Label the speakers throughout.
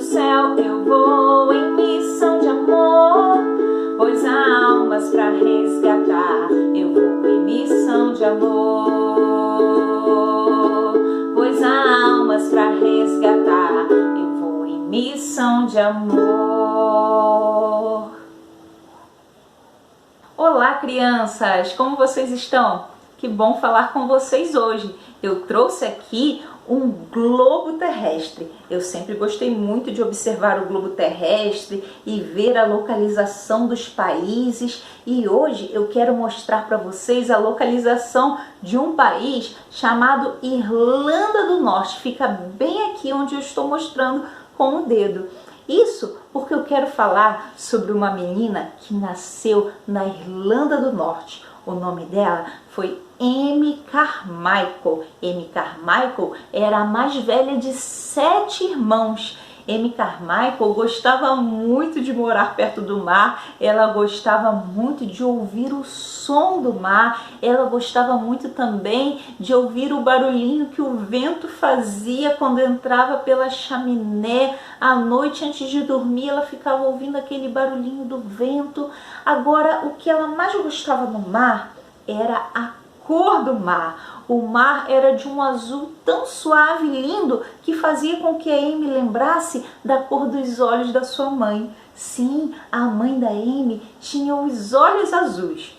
Speaker 1: céu eu vou em missão de amor, pois há almas para resgatar. Eu vou em missão de amor, pois há almas para resgatar. Eu vou em missão de amor. Olá, crianças! Como vocês estão? Que bom falar com vocês hoje. Eu trouxe aqui um globo terrestre. Eu sempre gostei muito de observar o globo terrestre e ver a localização dos países. E hoje eu quero mostrar para vocês a localização de um país chamado Irlanda do Norte. Fica bem aqui onde eu estou mostrando com o dedo. Isso porque eu quero falar sobre uma menina que nasceu na Irlanda do Norte. O nome dela foi Amy Carmichael. Amy Carmichael era a mais velha de 7 irmãos. Amy Carmichael gostava muito de morar perto do mar, ela gostava muito de ouvir o som do mar, ela gostava muito também de ouvir o barulhinho que o vento fazia quando entrava pela chaminé. À noite, antes de dormir, ela ficava ouvindo aquele barulhinho do vento. Agora, o que ela mais gostava no mar era a cor do mar. O mar era de um azul tão suave e lindo que fazia com que a Amy lembrasse da cor dos olhos da sua mãe. Sim, a mãe da Amy tinha os olhos azuis.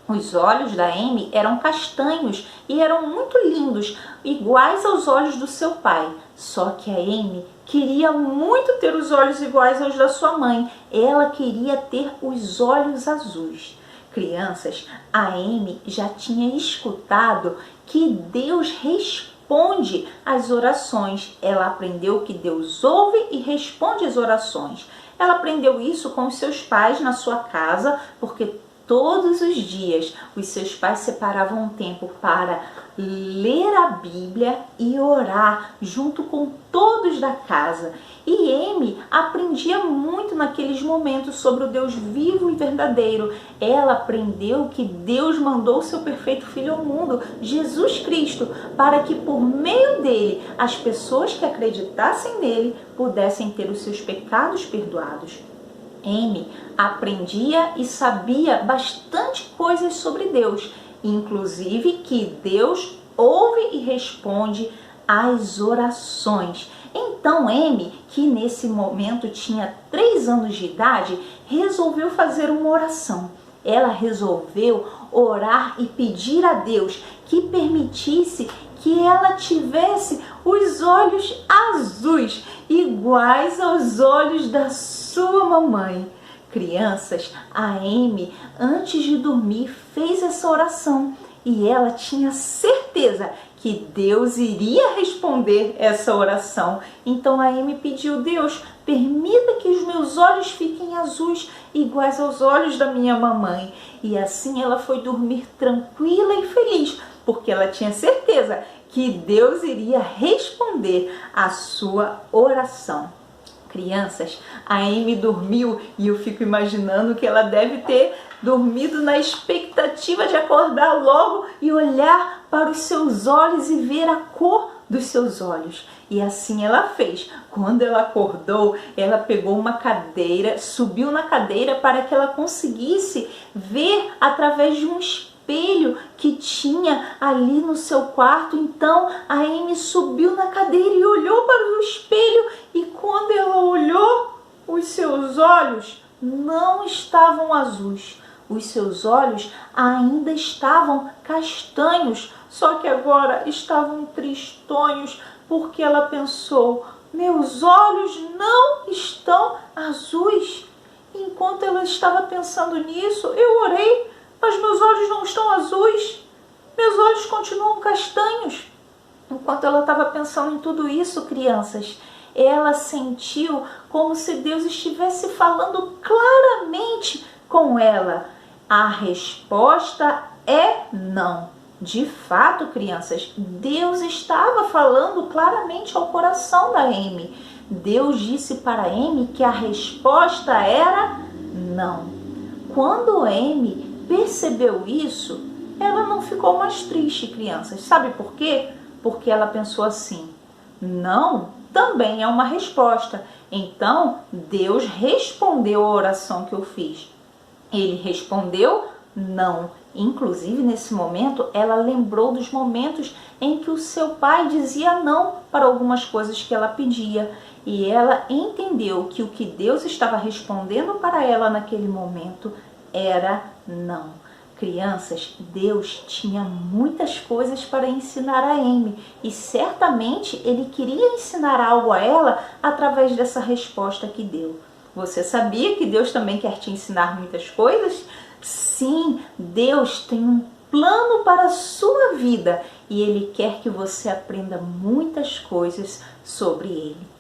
Speaker 1: Os olhos da Amy eram castanhos e eram muito lindos, iguais aos olhos do seu pai. Só que a Amy queria muito ter os olhos iguais aos da sua mãe. Ela queria ter os olhos azuis. Crianças, a Amy já tinha escutado que Deus responde às orações. Ela aprendeu que Deus ouve e responde às orações. Ela aprendeu isso com os seus pais na sua casa, porque todos os dias os seus pais separavam um tempo para ler a Bíblia e orar junto com todos da casa. E Amy aprendia muito naqueles momentos sobre o Deus vivo e verdadeiro. Ela aprendeu que Deus mandou o seu perfeito Filho ao mundo, Jesus Cristo, para que por meio dele as pessoas que acreditassem nele pudessem ter os seus pecados perdoados. Amy aprendia e sabia bastante coisas sobre Deus, inclusive que Deus ouve e responde às orações. Então Amy, que nesse momento tinha 3 anos de idade, resolveu fazer uma oração. Ela resolveu orar e pedir a Deus que permitisse que ela tivesse os olhos azuis, iguais aos olhos da sua mamãe. Crianças, a Amy, antes de dormir, fez essa oração e ela tinha certeza que Deus iria responder essa oração. Então a Amy pediu: Deus, permita que os meus olhos fiquem azuis, iguais aos olhos da minha mamãe. E assim ela foi dormir tranquila e feliz, porque ela tinha certeza que Deus iria responder a sua oração. Crianças, a Amy dormiu e eu fico imaginando que ela deve ter dormido na expectativa de acordar logo e olhar para os seus olhos e ver a cor dos seus olhos. E assim ela fez. Quando ela acordou, ela pegou uma cadeira, subiu na cadeira para que ela conseguisse ver através de um espelho que tinha ali no seu quarto. Então a Amy subiu na cadeira e olhou para o espelho, e quando ela olhou, os seus olhos não estavam azuis. Os seus olhos ainda estavam castanhos, só que agora estavam tristonhos, porque ela pensou: meus olhos não estão azuis. Enquanto ela estava pensando nisso, eu orei, mas meus olhos não estão azuis. Meus olhos continuam castanhos. Enquanto ela estava pensando em tudo isso, crianças, ela sentiu como se Deus estivesse falando claramente com ela. A resposta é não. De fato, crianças, Deus estava falando claramente ao coração da Amy. Deus disse para Amy que a resposta era não. Quando Amy percebeu isso, ela não ficou mais triste, crianças. Sabe por quê? Porque ela pensou assim: não também é uma resposta. Então, Deus respondeu a oração que eu fiz. Ele respondeu não. Inclusive, nesse momento, ela lembrou dos momentos em que o seu pai dizia não para algumas coisas que ela pedia. E ela entendeu que o que Deus estava respondendo para ela naquele momento era não. Crianças, Deus tinha muitas coisas para ensinar a Amy e certamente Ele queria ensinar algo a ela através dessa resposta que deu. Você sabia que Deus também quer te ensinar muitas coisas? Sim, Deus tem um plano para a sua vida e Ele quer que você aprenda muitas coisas sobre Ele.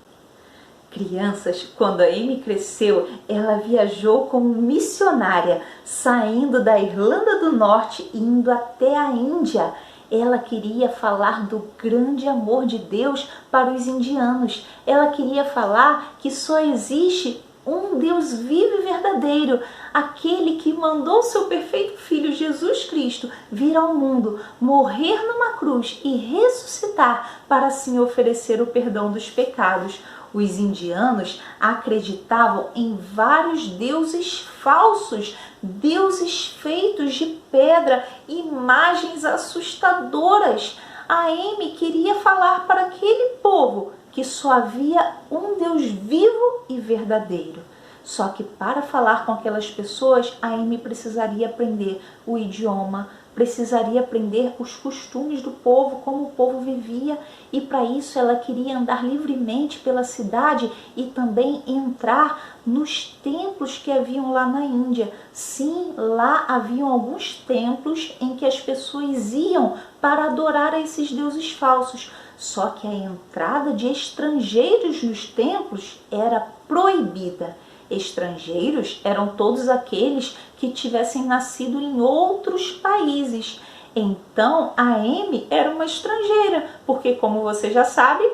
Speaker 1: Crianças, quando a Amy cresceu, ela viajou como missionária, saindo da Irlanda do Norte e indo até a Índia. Ela queria falar do grande amor de Deus para os indianos. Ela queria falar que só existe um Deus vivo e verdadeiro, aquele que mandou seu perfeito Filho Jesus Cristo vir ao mundo, morrer numa cruz e ressuscitar para assim oferecer o perdão dos pecados. Os indianos acreditavam em vários deuses falsos, deuses feitos de pedra, imagens assustadoras. A Amy queria falar para aquele povo que só havia um Deus vivo e verdadeiro. Só que para falar com aquelas pessoas, a Amy precisaria aprender o idioma, precisaria aprender os costumes do povo, como o povo vivia, e para isso ela queria andar livremente pela cidade e também entrar nos templos que haviam lá na Índia. Sim, lá haviam alguns templos em que as pessoas iam para adorar a esses deuses falsos. Só que a entrada de estrangeiros nos templos era proibida. Estrangeiros eram todos aqueles que tivessem nascido em outros países. Então, a Amy era uma estrangeira, porque, como você já sabe,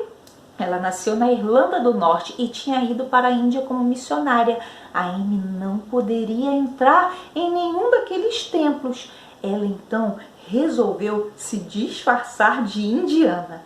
Speaker 1: ela nasceu na Irlanda do Norte e tinha ido para a Índia como missionária. A Amy não poderia entrar em nenhum daqueles templos. Ela, então, resolveu se disfarçar de indiana.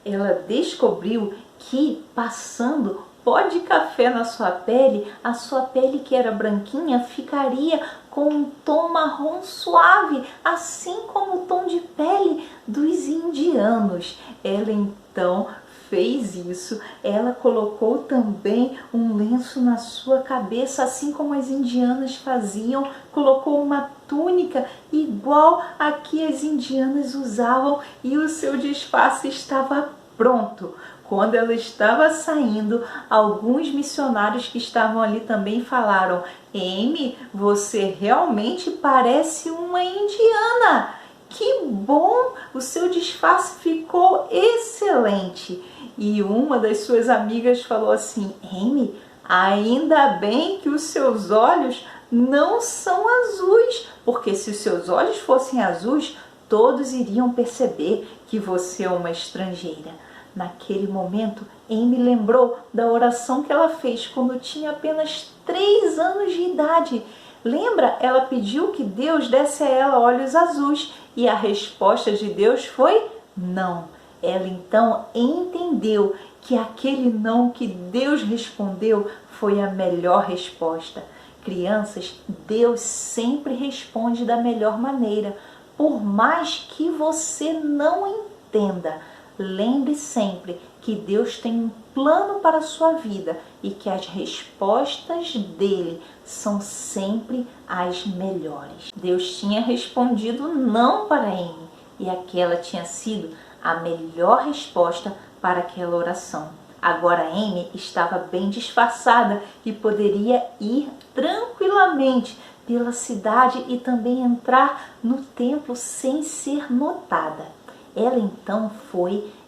Speaker 1: Ela descobriu que, passando pó de café na sua pele, a sua pele que era branquinha ficaria com um tom marrom suave, assim como o tom de pele dos indianos. Ela então fez isso. Ela colocou também um lenço na sua cabeça, assim como as indianas faziam. Colocou uma túnica igual a que as indianas usavam e o seu disfarce estava pronto. Quando ela estava saindo, alguns missionários que estavam ali também falaram: Amy, você realmente parece uma indiana. Que bom! O seu disfarce ficou excelente. E uma das suas amigas falou assim: Amy, ainda bem que os seus olhos não são azuis, porque se os seus olhos fossem azuis, todos iriam perceber que você é uma estrangeira. Naquele momento, Amy lembrou da oração que ela fez quando tinha apenas 3 anos de idade. Lembra? Ela pediu que Deus desse a ela olhos azuis e a resposta de Deus foi não. Ela então entendeu que aquele não que Deus respondeu foi a melhor resposta. Crianças, Deus sempre responde da melhor maneira, por mais que você não entenda. Lembre sempre que Deus tem um plano para a sua vida e que as respostas dele são sempre as melhores. Deus tinha respondido não para Amy e aquela tinha sido a melhor resposta para aquela oração. Agora Amy estava bem disfarçada e poderia ir tranquilamente pela cidade e também entrar no templo sem ser notada. Ela então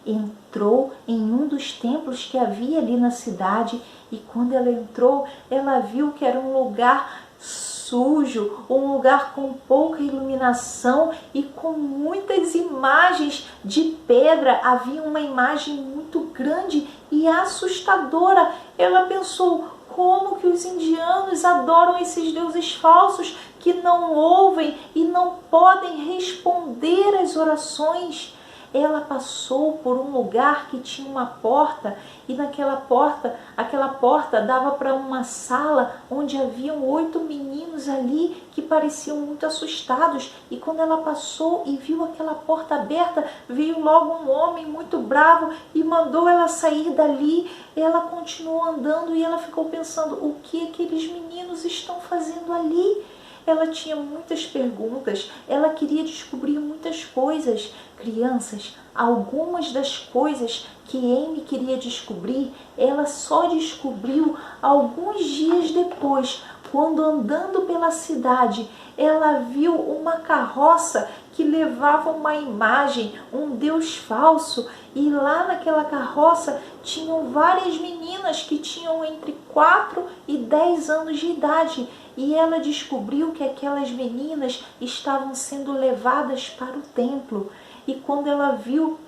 Speaker 1: entrou em um dos templos que havia ali na cidade e quando ela entrou, ela viu que era um lugar sujo, um lugar com pouca iluminação e com muitas imagens de pedra. Havia uma imagem muito grande e assustadora. Ela pensou: como que os indianos adoram esses deuses falsos que não ouvem e não podem responder às orações? ela passou por um lugar que tinha uma porta e aquela porta dava para uma sala onde haviam 8 meninos ali que pareciam muito assustados. E quando ela passou e viu aquela porta aberta, veio logo um homem muito bravo e mandou ela sair dali. Ela continuou andando e ela ficou pensando, o que aqueles meninos estão fazendo ali? Ela tinha muitas perguntas, ela queria descobrir muitas coisas. Crianças, algumas das coisas que Amy queria descobrir, ela só descobriu alguns dias depois, quando andando pela cidade, ela viu uma carroça que levava uma imagem, um Deus falso, e lá naquela carroça tinham várias meninas que tinham entre 4 e 10 anos de idade. E ela descobriu que aquelas meninas estavam sendo levadas para o templo. E quando ela viu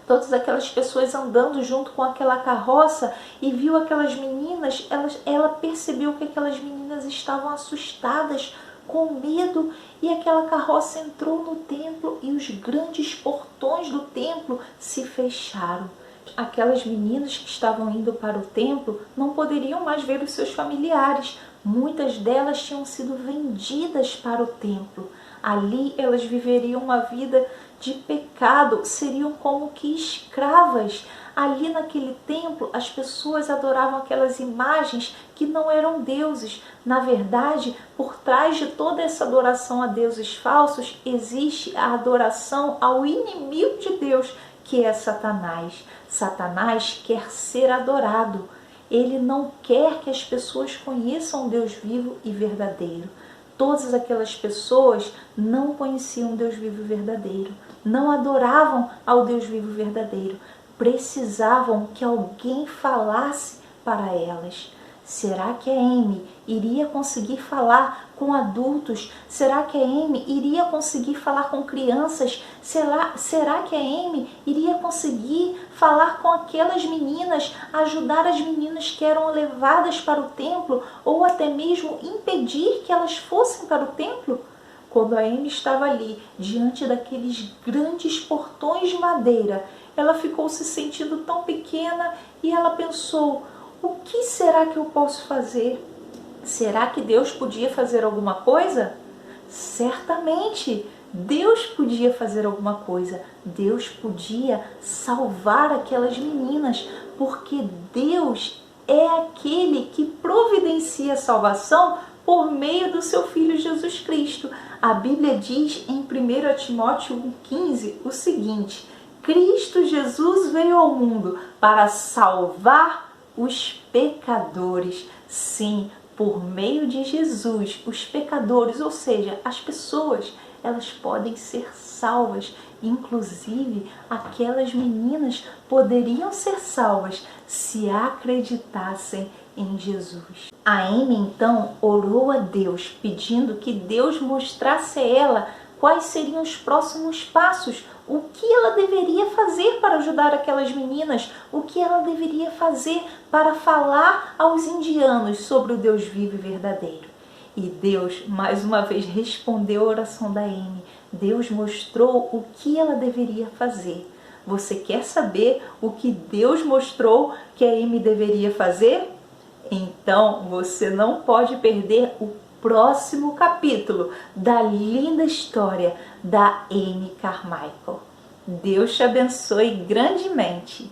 Speaker 1: todas aquelas pessoas andando junto com aquela carroça e viu aquelas meninas, ela percebeu que aquelas meninas estavam assustadas, com medo, e aquela carroça entrou no templo e os grandes portões do templo se fecharam. Aquelas meninas que estavam indo para o templo não poderiam mais ver os seus familiares. Muitas delas tinham sido vendidas para o templo. Ali elas viveriam uma vida de pecado, seriam como que escravas. Ali naquele templo as pessoas adoravam aquelas imagens que não eram deuses. Na verdade, por trás de toda essa adoração a deuses falsos, existe a adoração ao inimigo de Deus, que é Satanás. Satanás quer ser adorado. Ele não quer que as pessoas conheçam um Deus vivo e verdadeiro. Todas aquelas pessoas não conheciam um Deus vivo e verdadeiro, não adoravam ao Deus vivo e verdadeiro, precisavam que alguém falasse para elas. Será que a Amy iria conseguir falar com adultos? Será que a Amy iria conseguir falar com crianças? Será que a Amy iria conseguir falar com aquelas meninas, ajudar as meninas que eram levadas para o templo, ou até mesmo impedir que elas fossem para o templo? Quando a Amy estava ali, diante daqueles grandes portões de madeira, ela ficou se sentindo tão pequena e ela pensou, o que será que eu posso fazer? Será que Deus podia fazer alguma coisa? Certamente, Deus podia fazer alguma coisa. Deus podia salvar aquelas meninas, porque Deus é aquele que providencia a salvação por meio do seu Filho Jesus Cristo. A Bíblia diz em 1 Timóteo 1,15 o seguinte: Cristo Jesus veio ao mundo para salvar os pecadores. Sim, por meio de Jesus, os pecadores, ou seja, as pessoas, elas podem ser salvas. Inclusive, aquelas meninas poderiam ser salvas se acreditassem em Jesus. A Amy então orou a Deus, pedindo que Deus mostrasse a ela quais seriam os próximos passos, o que ela deveria fazer para ajudar aquelas meninas, o que ela deveria fazer para falar aos indianos sobre o Deus vivo e verdadeiro. E Deus, mais uma vez, respondeu a oração da Amy. Deus mostrou o que ela deveria fazer. Você quer saber o que Deus mostrou que a Amy deveria fazer? Então, você não pode perder o próximo capítulo da linda história da Amy Carmichael. Deus te abençoe grandemente.